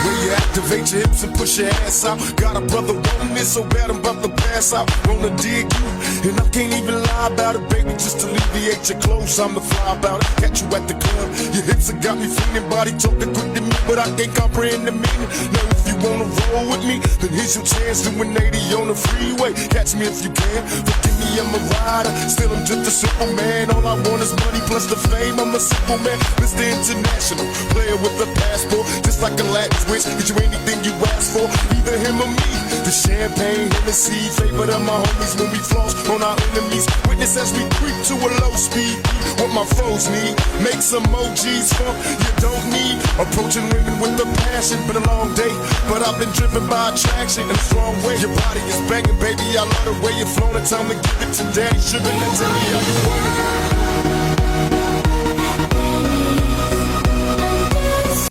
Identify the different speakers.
Speaker 1: Where you activate your hips and push your ass out. Got a brother wanting it so bad I'm about to pass out. Wanna dig you, and I can't even lie about it, baby. Just alleviate your clothes, I'm the fly about it. Catch you at the club, your hips have got me feeling. Body talking quick to me, but I can't comprehend the meaning. Now if you wanna roll with me, then here's your chance. Doing 80 on the freeway, catch me if you can. Forgive me, I'm a rider, still I'm just a simple man. All I want is money plus the fame, I'm a simple man. Mr. International, player with a passport. Just like a Latin switch, get you anything you ask for. Either him or me, the champagne, Hennessy, favorite of my homies when we floss on our enemies. Witness as we creep to a low speed. What my foes need, make some emojis for you don't need. Approaching women with a passion, been a long day, but I've been driven by attraction in a strong way. Your body is banging, baby, I love the way you're flowing. Time to give it to daddy, sugar, now tell me how you want it.